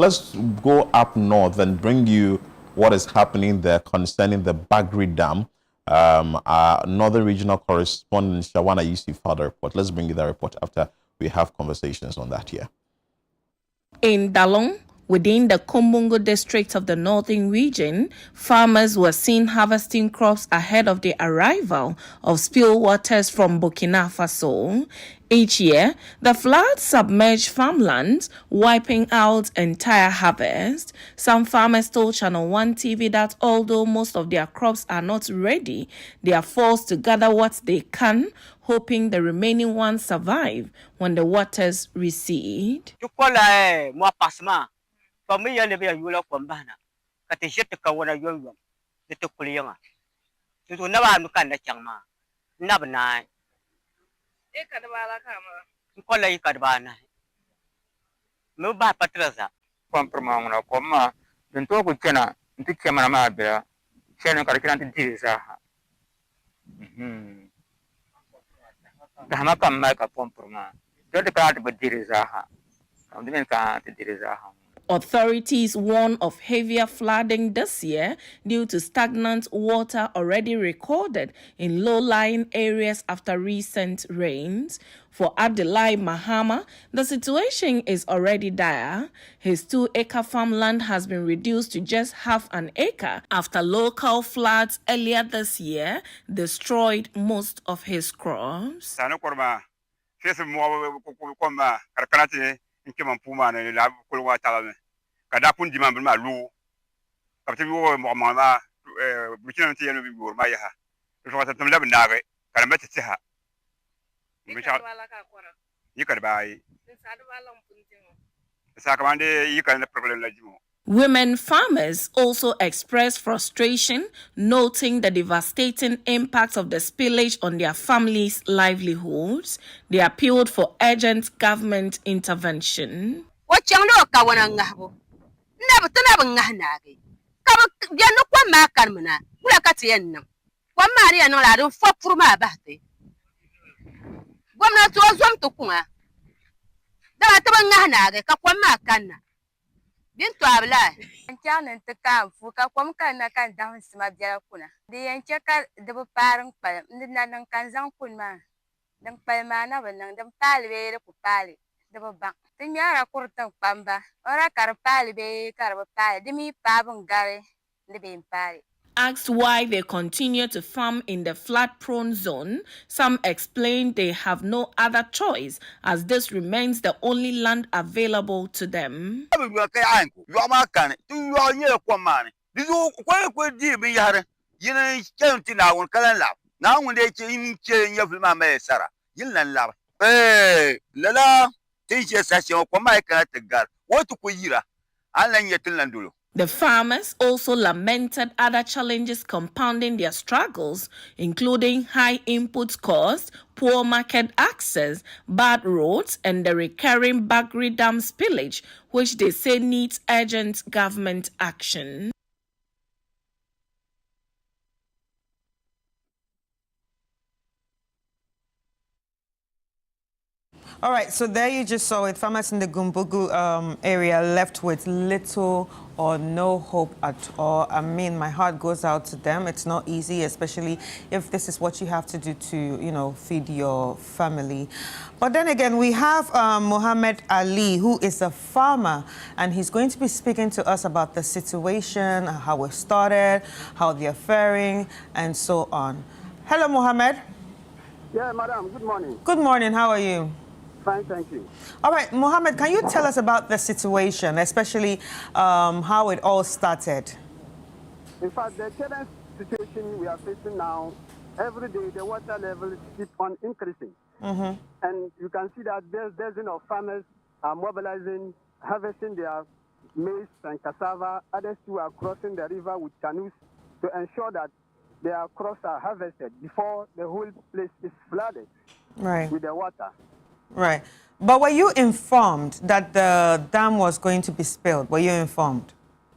Let's go up north and bring you what is happening there concerning the Bagré Dam. Our Northern Regional Correspondent Shawana Yusuf filed a report. Let's bring you that report after we have conversations on that here. In Dalong, within the Kumbugu district of the northern region, farmers were seen harvesting crops ahead of the arrival of spill waters from Burkina Faso. Each year, the floods submerge farmlands, wiping out entire harvest. Some farmers told ChannelOne TV that although most of their crops are not ready, they are forced to gather what they can, hoping the remaining ones survive when the waters recede. Authorities warn of heavier flooding this year due to stagnant water already recorded in low-lying areas after recent rains. For Abdullahi Mahama, the situation is already dire. His 2-acre farmland has been reduced to just half an acre after local floods earlier this year destroyed most of his crops. Women farmers also expressed frustration, noting the devastating impact of the spillage on their families' livelihoods. They appealed for urgent government intervention. Asked why they continue to farm in the flood-prone zone, some explained they have no other choice as this remains the only land available to them. The farmers also lamented other challenges compounding their struggles, including high input costs, poor market access, bad roads, and the recurring Bagré Dam spillage, which they say needs urgent government action. All right, so there you just saw it. Farmers in the Kumbugu area left with little or no hope at all. I mean, my heart goes out to them. It's not easy, especially if this is what you have to do to, you know, feed your family. But then again, we have Mohammed Ali, who is a farmer, and he's going to be speaking to us about the situation, how it started, how they're faring, and so on. Hello, Mohammed. Yeah, madam, good morning. Good morning, how are you? Fine, thank you. All right, Mohammed, can you tell us about the situation, especially how it all started? In fact, the current situation we are facing now, every day the water levels keep on increasing. And you can see that dozens of farmers are mobilizing, harvesting their maize and cassava. Others too are crossing the river with canoes to ensure that their crops are harvested before the whole place is flooded with the water. Right. But were you informed that the dam was going to be spilled? Were you informed?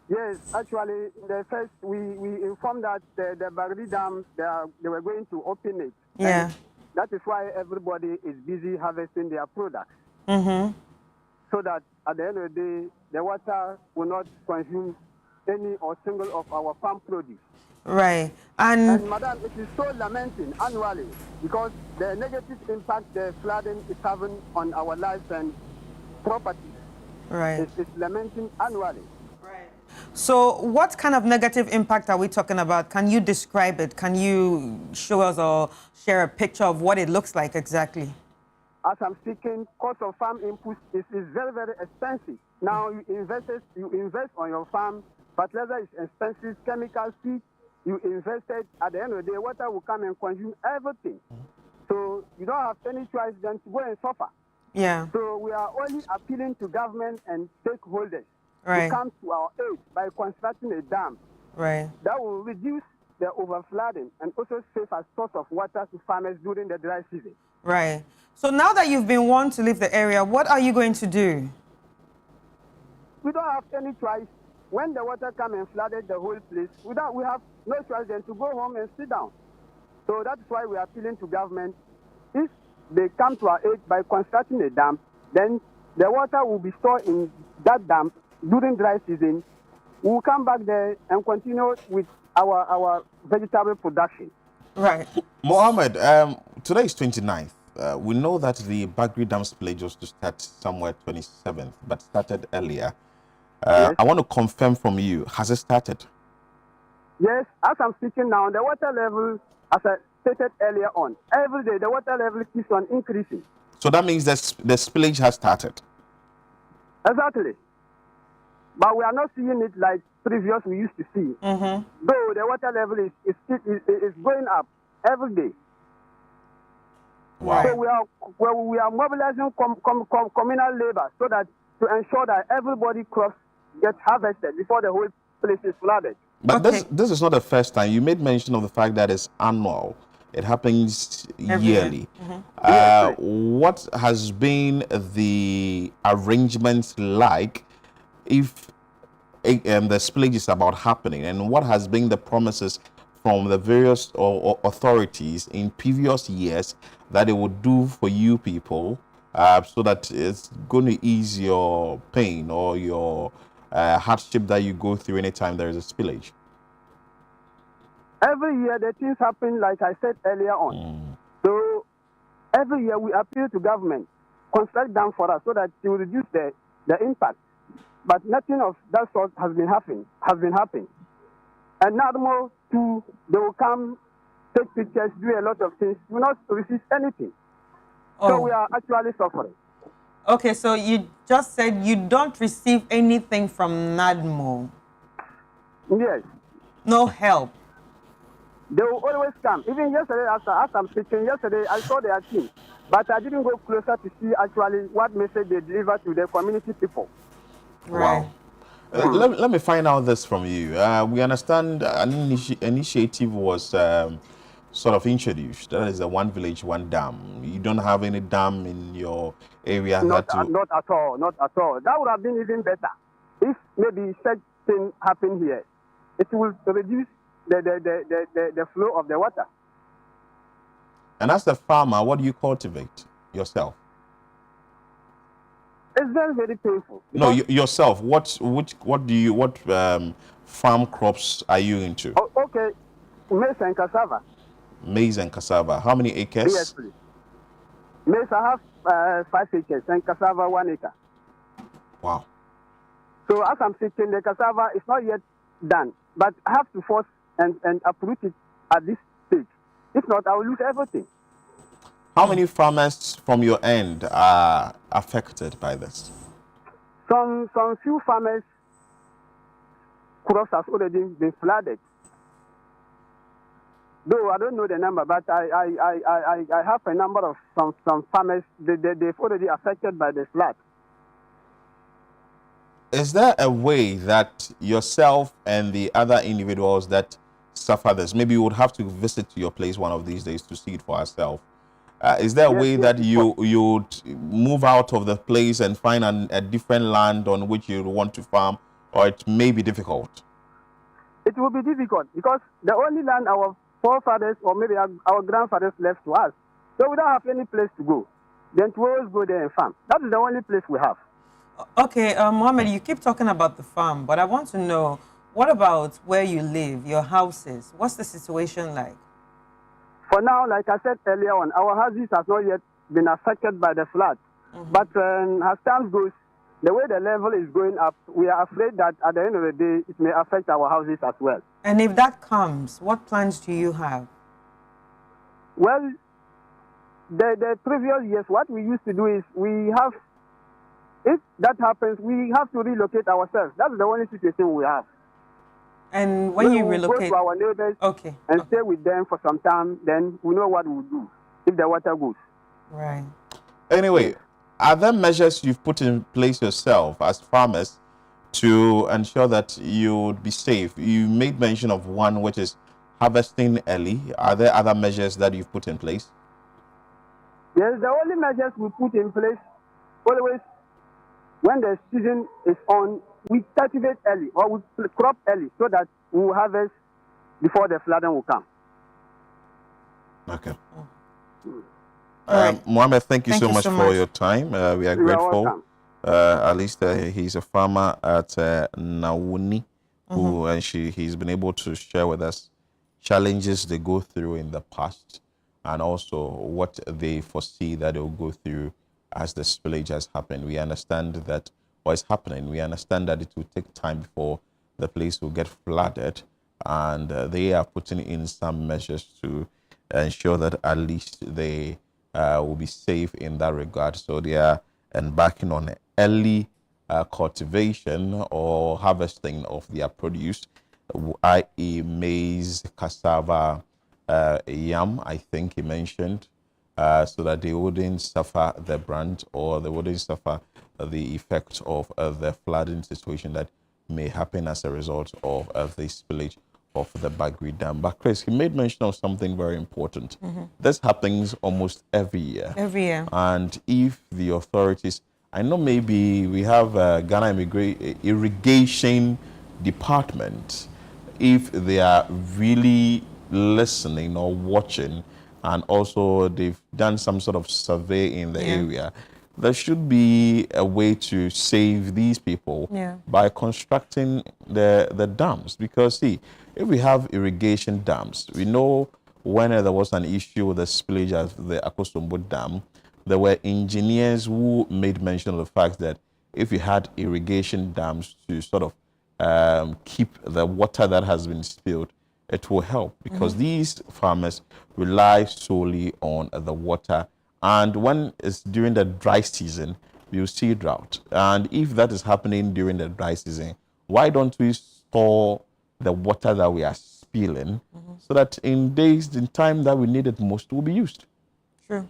Yes, actually, the first we informed that the Bagré Dam, they were going to open it. Yeah. And that is why everybody is busy harvesting their products. so that at the end of the day, the water will not consume any or single of our farm produce. Right. And madam, it is so lamenting annually because the negative impact the flooding is having on our lives and property. Right. It's lamenting annually. Right. So what kind of negative impact are we talking about? Can you describe it? Can you show us or share a picture of what it looks like exactly? As I'm speaking, cost of farm inputs is very, very expensive. Now you invest on your farm, fertilizer is expensive, chemical feed, you invested, at the end of the day, water will come and consume everything. So you don't have any choice than to go and suffer. Yeah. So we are only appealing to government and stakeholders Right. to come to our aid by constructing a dam. Right. That will reduce the overflooding and also save a source of water to farmers during the dry season. Right. So now that you've been warned to leave the area, what are you going to do? We don't have any choice. When the water come and flooded the whole place, we have no choice than to go home and sit down. So that's why we are appealing to government. If they come to our aid by constructing a dam, then the water will be stored in that dam during dry season. We will come back there and continue with our vegetable production. Right. Mohammed, today is 29th. We know that the Bagré Dam spillage was to start somewhere 27th, but started earlier. Yes. I want to confirm from you, has it started? Yes, as I'm speaking now, the water level, as I stated earlier on, every day the water level keeps on increasing. So that means that the spillage has started. Exactly. But we are not seeing it like previous we used to see. Mm-hmm. Though the water level is going up every day. Wow. So we are mobilizing communal labor so that to ensure that everybody crops get harvested before the whole place is flooded. But Okay. this is not the first time. You made mention of the fact that it's annual. It happens Every year. yearly. Yes, What has been the arrangement like if the spillage is about happening, and what has been the promises from the various authorities in previous years that it would do for you people, so that it's going to ease your pain or your hardship that you go through anytime there is a spillage? Every year the things happen like I said earlier on. So every year we appeal to government, construct dam for us so that it will reduce the impact. But nothing of that sort has been happening. And now more too, they will come, take pictures, do a lot of things, will not receive anything. So we are actually suffering. Okay, so you just said you don't receive anything from NADMO. Yes. No help. They will always come. Even yesterday, as I'm speaking, yesterday I saw their team, but I didn't go closer to see actually what message they deliver to the community people. Right. Wow. Let me find out this from you. We understand an initiative was sort of introduced. That is a one village, one dam. You don't have any dam in your area. Not at all. That would have been even better if maybe such thing happened here. It will reduce the flow of the water. And as a farmer, what do you cultivate yourself? It's very, very painful. No, yourself. What farm crops are you into? Oh, okay, maize and cassava. Maize and cassava. How many acres? Yes, please. Maize I have 5 acres and cassava 1 acre. Wow. So as I'm speaking, the cassava is not yet done, but I have to force and uproot it at this stage. If not, I will lose everything. How many farmers from your end are affected by this? Some few farmers' crops have already been flooded. Though I don't know the number, but I have a number of some farmers, they've already affected by the flood. Is there a way that yourself and the other individuals that suffer this, maybe we would have to visit to your place one of these days to see it for ourselves? Is there a way that you would move out of the place and find a different land on which you want to farm, or it may be difficult? It will be difficult because the only land our forefathers or maybe our grandfathers left to us, so we don't have any place to go. Then to always go there and farm. That is the only place we have. Okay, Mohammed, you keep talking about the farm, but I want to know, what about where you live, your houses? What's the situation like? For now, like I said earlier on, our houses have not yet been affected by the flood. But as time goes, the way the level is going up, we are afraid that at the end of the day, it may affect our houses as well. And if that comes, what plans do you have? Well, the previous years, what we used to do is if that happens, we have to relocate ourselves. That's the only situation we have. And when you will relocate, go to our neighbors and stay with them for some time, then we know what we'll do if the water goes. Right. Anyway, are there measures you've put in place yourself as farmers to ensure that you would be safe? You made mention of one, which is harvesting early. Are there other measures that you've put in place? Yes, the only measures we put in place, always when the season is on, we cultivate early or we crop early so that we will harvest before the flooding will come. Okay. Right. Mohammed, thank you so much for your time. We are grateful. At least he's a farmer at Nawuni, and he's been able to share with us challenges they go through in the past and also what they foresee that they'll go through as the spillage has happened. We understand that what is happening. We understand that it will take time before the place will get flooded, and they are putting in some measures to ensure that at least they will be safe in that regard. So they are embarking on early cultivation or harvesting of their produce, i.e. maize, cassava, yam, I think he mentioned, so that they wouldn't suffer the brunt or they wouldn't suffer the effect of the flooding situation that may happen as a result of the spillage of the Bagré Dam. But Chris, he made mention of something very important. This happens almost every year. Every year. And if the authorities, I know maybe we have Ghana Irrigation Department, if they are really listening or watching, and also they've done some sort of survey in the area, there should be a way to save these people by constructing the dams. Because see, if we have irrigation dams, we know when there was an issue with the spillage of the Akosombo Dam, there were engineers who made mention of the fact that if you had irrigation dams to sort of keep the water that has been spilled, it will help, because these farmers rely solely on the water. And when it's during the dry season, you see drought. And if that is happening during the dry season, why don't we store the water that we are spilling so that in time that we need it most will be used? True.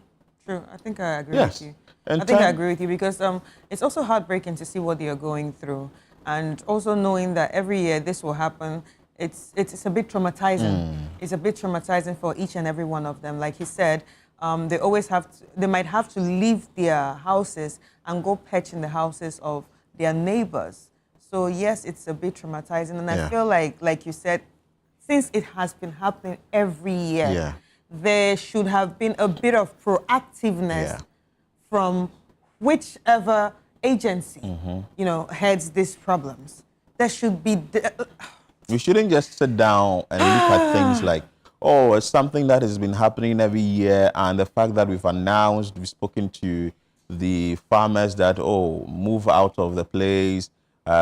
I think I agree with you. And I agree with you because it's also heartbreaking to see what they are going through. And also knowing that every year this will happen, it's a bit traumatizing. It's a bit traumatizing for each and every one of them. Like he said, they might have to leave their houses and go perch in the houses of their neighbors. So yes, it's a bit traumatizing. And I feel like you said, since it has been happening every year, there should have been a bit of proactiveness from whichever agency, heads these problems. There should be... We shouldn't just sit down and look at things like, oh, it's something that has been happening every year, and the fact that we've spoken to the farmers that, oh, move out of the place,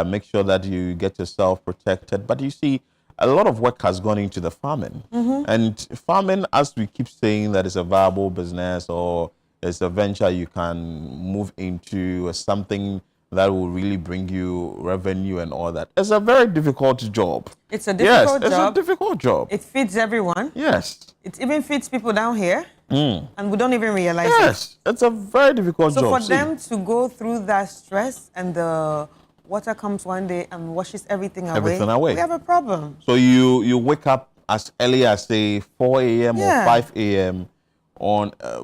make sure that you get yourself protected. But you see, a lot of work has gone into the farming. And farming, as we keep saying, that is a viable business or it's a venture you can move into, something that will really bring you revenue and all that. It's a very difficult job. It's a difficult job. Yes, it's a difficult job. It feeds everyone. Yes. It even feeds people down here. And we don't even realize it. Yes, it's a very difficult job. So for them to go through that stress and the water comes one day and washes everything away, we have a problem. So you wake up as early as, say, 4 a.m. or 5 a.m.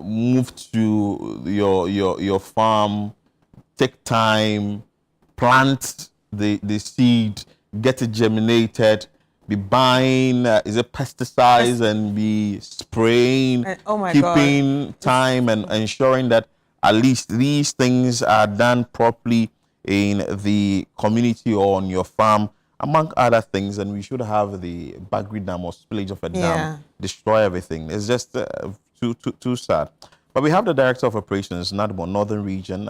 Move to your farm, take time, plant the seed, get it germinated, be buying pesticides and be spraying, keeping time and ensuring that at least these things are done properly. in the community or on your farm, among other things, and we should have the Bagré Dam or spillage of a dam destroy everything. It's just too sad. But we have the Director of Operations, Nadmo Northern Region,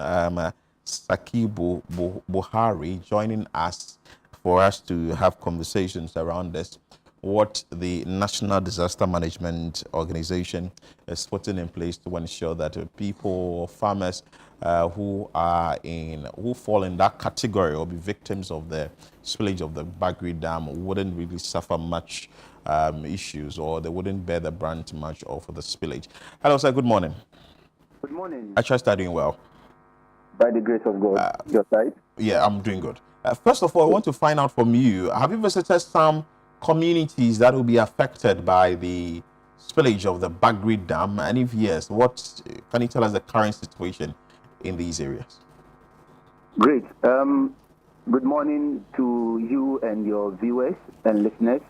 Sakibu Buhari, joining us for us to have conversations around this. What the National Disaster Management Organization is putting in place to ensure that people or farmers who fall in that category or be victims of the spillage of the Bagré Dam wouldn't really suffer much issues, or they wouldn't bear the brunt much of the spillage. Hello, sir. Good morning. Good morning. I trust you're doing well. By the grace of God, your side? Yeah, I'm doing good. First of all, I want to find out from you, have you visited some communities that will be affected by the spillage of the Bagré Dam? And if yes, what can you tell us the current situation in these areas? Great. Good morning to you and your viewers and listeners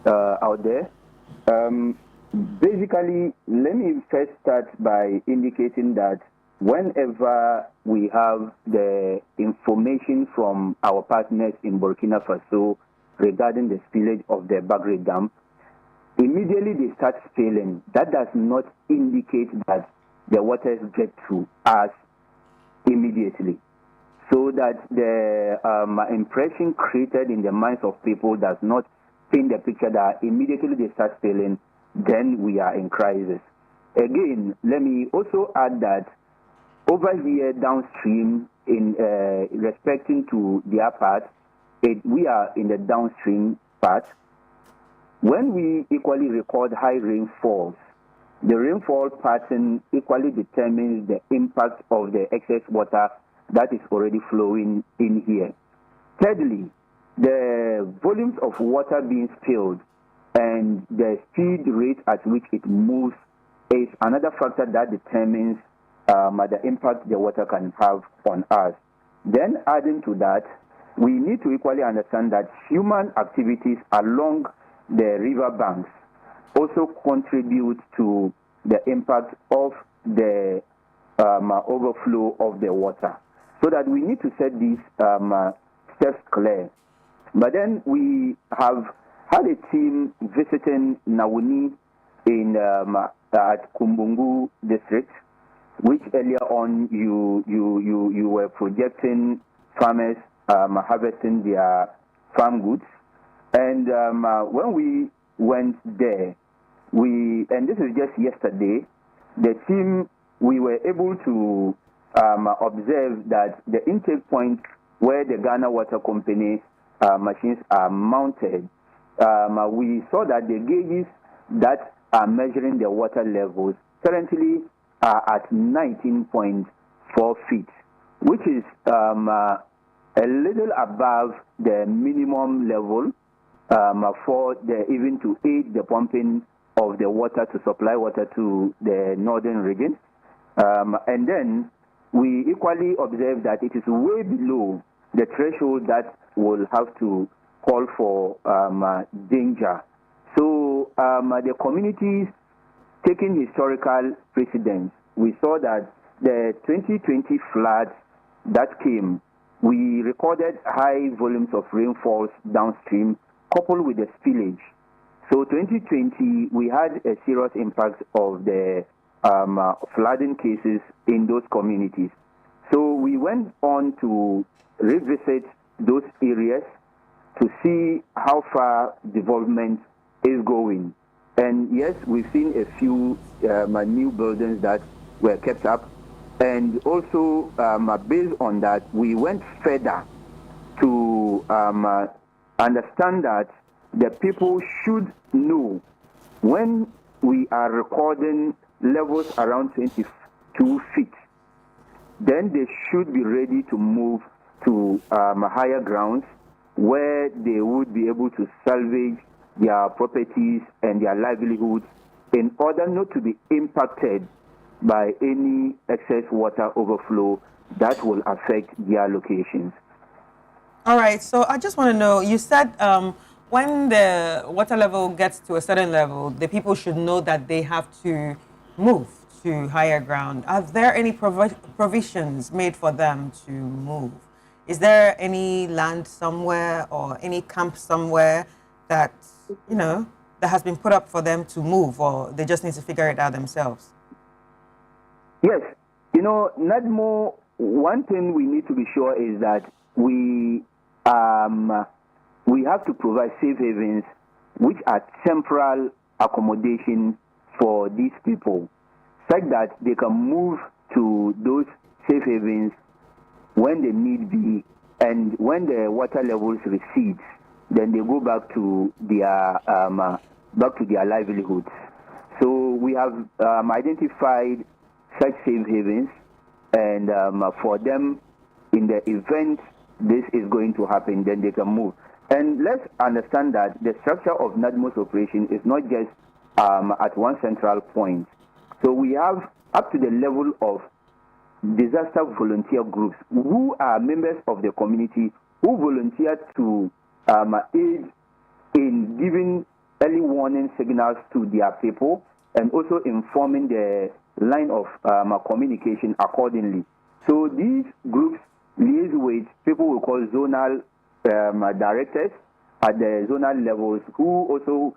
out there. Basically, let me first start by indicating that whenever we have the information from our partners in Burkina Faso regarding the spillage of the Bagré Dam, immediately they start spilling. That does not indicate that the waters get to us immediately. So that the impression created in the minds of people does not paint the picture that immediately they start spilling, then we are in crisis. Again, let me also add that over here downstream, in respecting to their part, we are in the downstream part. When we equally record high rainfalls, the rainfall pattern equally determines the impact of the excess water that is already flowing in here. Thirdly, the volumes of water being spilled and the speed rate at which it moves is another factor that determines the impact the water can have on us. Then adding to that, we need to equally understand that human activities along the river banks also contribute to the impact of the overflow of the water. So that we need to set these steps clear. But then we have had a team visiting Nawuni at Kumbugu district, which earlier on you were projecting farmers harvesting their farm goods. And when we went there, and this is just yesterday, the team, we were able to observe that the intake point where the Ghana Water Company machines are mounted, we saw that the gauges that are measuring the water levels currently are at 19.4 feet, which is a little above the minimum level for even to aid the pumping of the water to supply water to the northern region. And then we equally observe that it is way below the threshold that will have to call for danger. So the communities taking historical precedence, we saw that the 2020 floods that came, we recorded high volumes of rainfalls downstream coupled with the spillage. So 2020, we had a serious impact of the flooding cases in those communities. So we went on to revisit those areas to see how far development is going. And yes, we've seen a few new buildings that were kept up. And also, based on that, we went further to understand that the people should know when we are recording levels around 22 feet, then they should be ready to move to higher grounds where they would be able to salvage their properties and their livelihoods in order not to be impacted by any excess water overflow that will affect their locations. All right, so I just want to know, you said when the water level gets to a certain level, the people should know that they have to move to higher ground. Are there any provisions made for them to move? Is there any land somewhere or any camp somewhere that, you know, that has been put up for them to move, or they just need to figure it out themselves? Yes. You know, Nadmo, one thing we need to be sure is that we have to provide safe havens which are temporal accommodation for these people, such that they can move to those safe havens when they need be, and when the water levels recede, then they go back to their livelihoods. So we have identified such safe havens, and for them, in the event this is going to happen, then they can move. And let's understand that the structure of NADMO's operation is not just at one central point. So we have up to the level of disaster volunteer groups who are members of the community who volunteer to aid in giving early warning signals to their people and also informing the line of communication accordingly. So these groups liaise with people we call zonal directors at the zonal levels, who also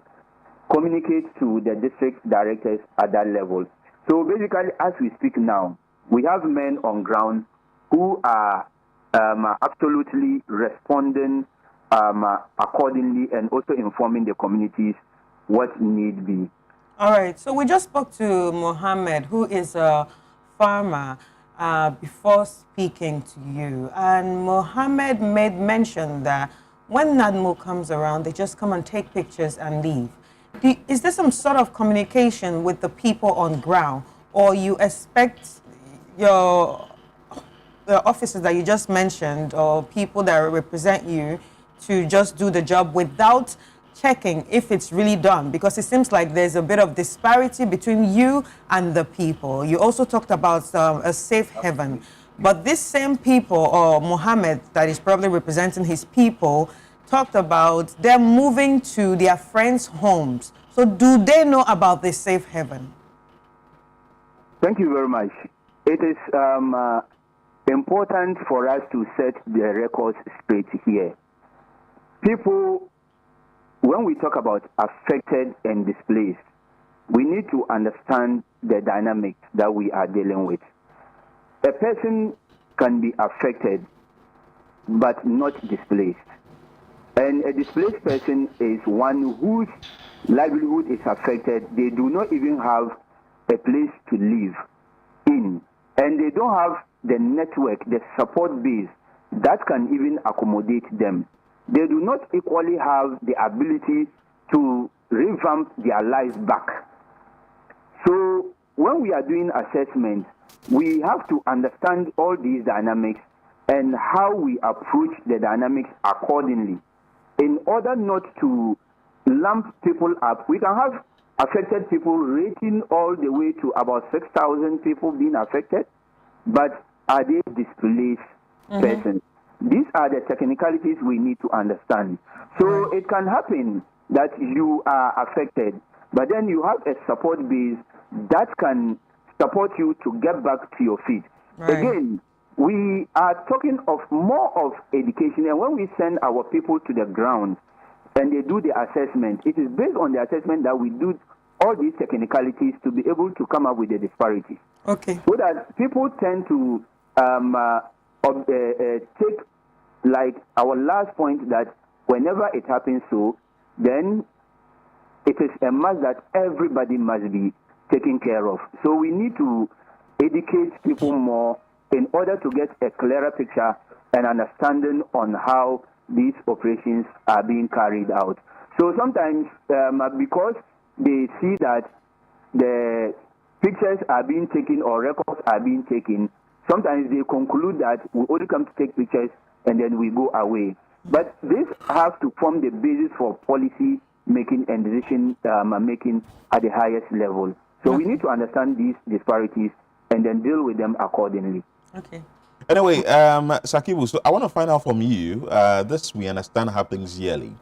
communicate to the district directors at that level. So basically, as we speak now, we have men on ground who are absolutely responding accordingly and also informing the communities what need be. All right. So we just spoke to Mohammed, who is a farmer, before speaking to you. And Mohammed made mention that when NADMO comes around, they just come and take pictures and leave. Is there some sort of communication with the people on ground, or you expect the officers that you just mentioned or people that represent you to just do the job without checking if it's really done? Because it seems like there's a bit of disparity between you and the people. You also talked about a safe haven, but this same people, or Mohammed that is probably representing his people, talked about them moving to their friends' homes. So do they know about this safe haven? Thank you very much. It is important for us to set the records straight here. People, when we talk about affected and displaced, we need to understand the dynamics that we are dealing with. A person can be affected but not displaced. And a displaced person is one whose livelihood is affected. They do not even have a place to live in. And they don't have the network, the support base that can even accommodate them. They do not equally have the ability to revamp their lives back. So when we are doing assessment, we have to understand all these dynamics and how we approach the dynamics accordingly. In order not to lump people up, we can have affected people rating all the way to about 6,000 people being affected, but are they displaced persons? These are the technicalities we need to understand. So it can happen that you are affected, but then you have a support base that can support you to get back to your feet. Again, we are talking of more of education, and when we send our people to the ground and they do the assessment, it is based on the assessment that we do all these technicalities to be able to come up with the disparities. Okay. So that people tend to take, like our last point, that whenever it happens so, then it is a must that everybody must be taken care of. So we need to educate people more in order to get a clearer picture and understanding on how these operations are being carried out. So sometimes, because they see that the pictures are being taken or records are being taken, sometimes they conclude that we only come to take pictures and then we go away. But this has to form the basis for policy making and decision making at the highest level. So we need to understand these disparities and then deal with them accordingly. Okay. Anyway, Sakibu, so I want to find out from you, this we understand happens yearly.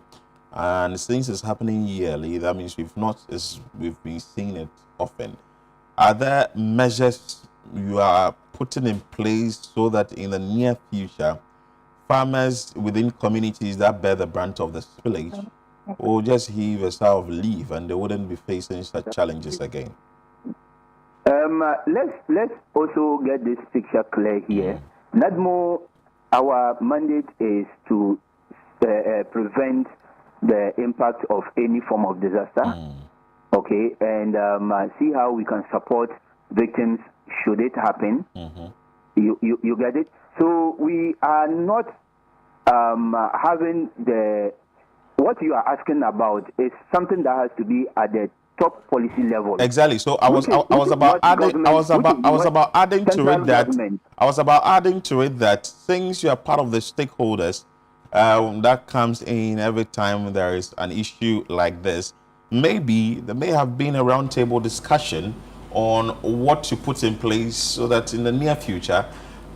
And since it's happening yearly, that means we've been seeing it often. Are there measures you are putting in place so that in the near future, farmers within communities that bear the brunt of the spillage will just heave a sigh of relief and they wouldn't be facing such challenges again. Let's also get this picture clear here. NADMO, our mandate is to prevent the impact of any form of disaster, okay, and see how we can support victims should it happen. You get it? So we are not having what you are asking about is something that has to be at the top policy level. Exactly. So I was about adding to it that since you are part of the stakeholders, that comes in every time there is an issue like this. Maybe there may have been a roundtable discussion on what to put in place so that in the near future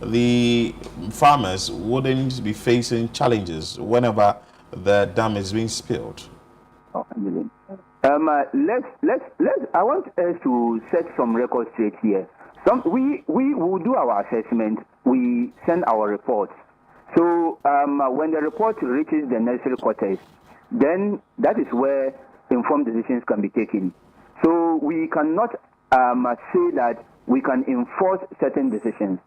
the farmers wouldn't be facing challenges whenever the dam is being spilled. I want us to set some records straight here. We will do our assessment. We send our reports. So when the report reaches the necessary quarters, then that is where informed decisions can be taken. So we cannot say that we can enforce certain decisions.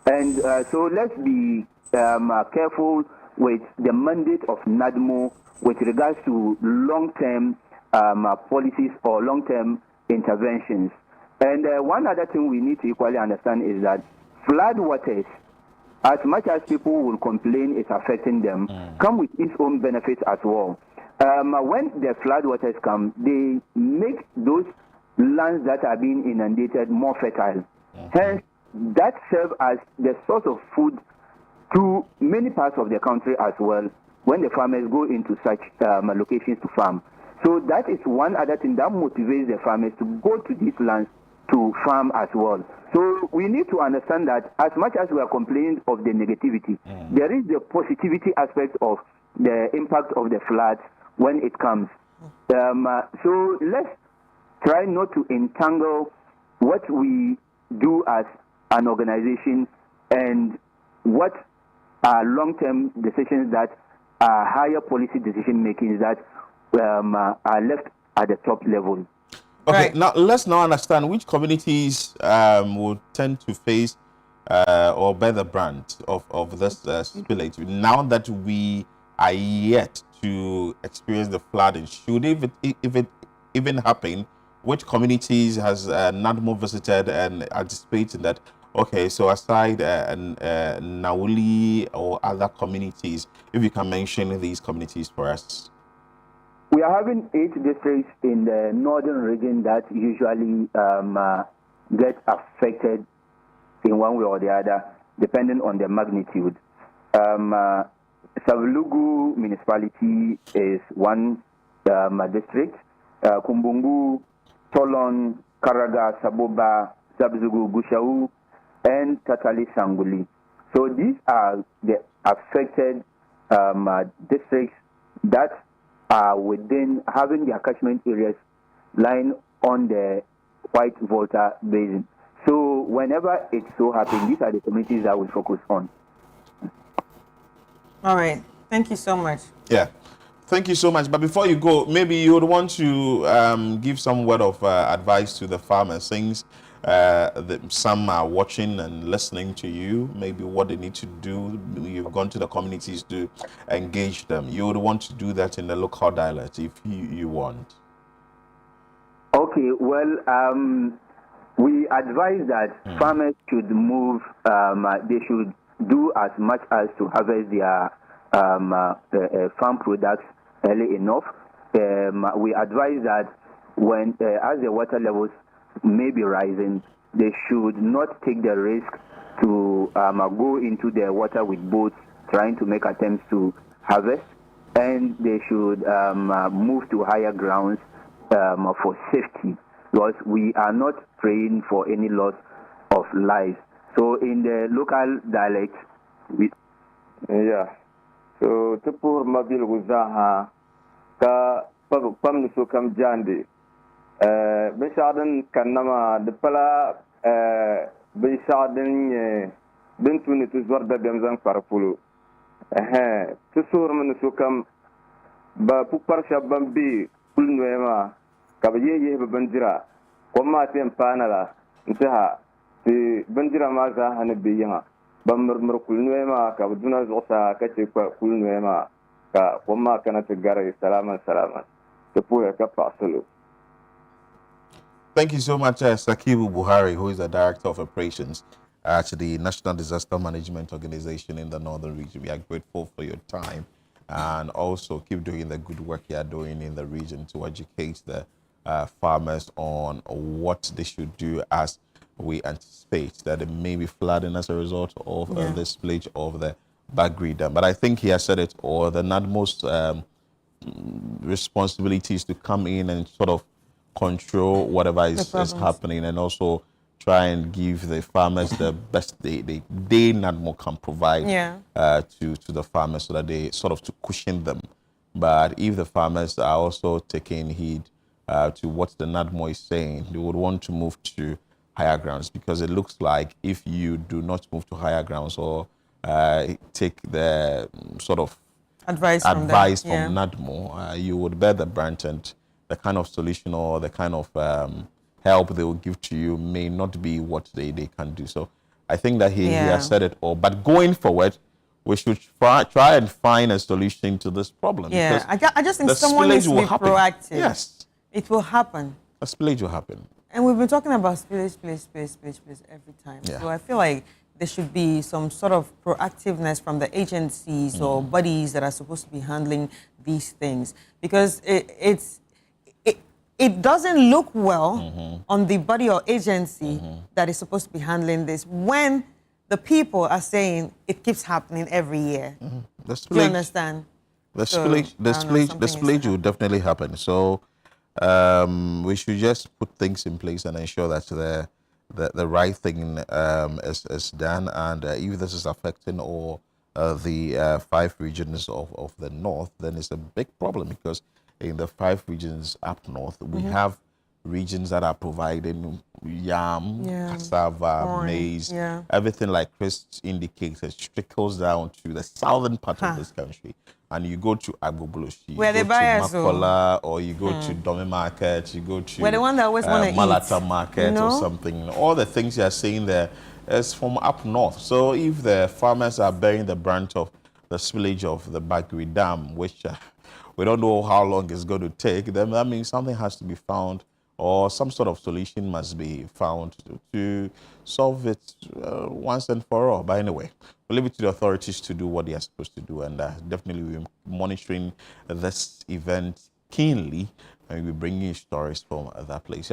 And so let's be careful with the mandate of NADMO with regards to long-term policies or long-term interventions. And one other thing we need to equally understand is that flood waters, as much as people will complain it's affecting them, come with its own benefits as well. When the flood waters come, they make those lands that are being inundated more fertile. Hence, that serves as the source of food to many parts of the country as well when the farmers go into such locations to farm. So that is one other thing that motivates the farmers to go to these lands to farm as well. So we need to understand that as much as we are complaining of the negativity, there is the positivity aspect of the impact of the floods when it comes. So let's try not to entangle what we do as an organization and what are long-term decisions that are higher policy decision making that are left at the top level. Okay, Right. now let's now understand which communities will tend to face or bear the brunt of this spillage. Now that we are yet to experience the flooding, should if it even happen, which communities has NADMO visited and anticipating that? Okay, so aside Nauli or other communities, if you can mention these communities for us. We are having 8 districts in the northern region that usually get affected in one way or the other, depending on the magnitude. Savelugu municipality is one district. Kumbugu, Tolon, Karaga, Saboba, Zabzugu, Gushau, and Tatali Sanguli. So these are the affected districts that are within having their catchment areas lying on the White Volta Basin. So whenever it so happens, these are the communities that we focus on. All right. Thank you so much. Yeah, thank you so much. But before you go, maybe you would want to give some word of advice to the farmers, since some are watching and listening to you, maybe what they need to do. You've gone to the communities to engage them. You would want to do that in the local dialect if you want. Okay, well, we advise that farmers should move, they should do as much as to harvest their farm products early enough. We advise that when, as the water levels may be rising, they should not take the risk to go into the water with boats trying to make attempts to harvest, and they should move to higher grounds for safety, because we are not praying for any loss of life. So in the local dialect, so tupur mabil guzaha ka pam so kam jande bishadan kanama de pala bishadan bintu ni tuzwar da gamzan farfulo Ti soorimi ni sokam ba pukpari shɛba ban be kuli nɔya maa ka bɛ yihi bɛ bindira kom maa ti yɛn paana la nti ha ti bindira maa zaaha ni be yiŋa ban mirimiri kuli nɔya maa ka bɛ duna zuɣusaa ka che kpa kuli nɔya maa ka kom maa kana ti gari salaman ti puhiya ka paɣa salo. Thank you so much, Sakibu Buhari, who is the Director of Operations at the National Disaster Management Organization in the Northern Region. We are grateful for your time and also keep doing the good work you are doing in the region to educate the farmers on what they should do as we anticipate that there may be flooding as a result of the spillage of the Bagré Dam. But I think he has said it all. The NADMO's responsibility is to come in and sort of control whatever is happening and also try and give the farmers the best they NADMO can provide to the farmers so that they sort of to cushion them. But if the farmers are also taking heed to what the NADMO is saying, they would want to move to higher grounds, because it looks like if you do not move to higher grounds or take the sort of advice from NADMO, you would bear the brunt, and the kind of solution or the kind of help they will give to you may not be what they can do. So I think that he has said it all. But going forward, we should try and find a solution to this problem. Yeah, I just think someone needs to be proactive. Yes. It will happen. A spillage will happen. And we've been talking about spillage every time. Yeah. So I feel like there should be some sort of proactiveness from the agencies or bodies that are supposed to be handling these things, because it doesn't look well on the body or agency that is supposed to be handling this when the people are saying it keeps happening every year. The spillage, do you understand? The spillage will definitely happen. So we should just put things in place and ensure that the right thing is done. And if this is affecting all the 5 regions of the north, then it's a big problem, because in the 5 regions up north, we have regions that are providing yam, cassava, corn, maize, everything like Chris indicated, trickles down to the southern part of this country. And you go to Agboboloshi, where you they go buy to Makola, or you go to Dome Market, you go to where the one that always want to Malata Market or something. All the things you are saying there is from up north. So if the farmers are bearing the brunt of the spillage of the Bagré Dam, which we don't know how long it's going to take, then that means something has to be found, or some sort of solution must be found to solve it once and for all. But anyway, we'll leave it to the authorities to do what they are supposed to do, and definitely we're monitoring this event keenly, and we'll be bringing you stories from that place.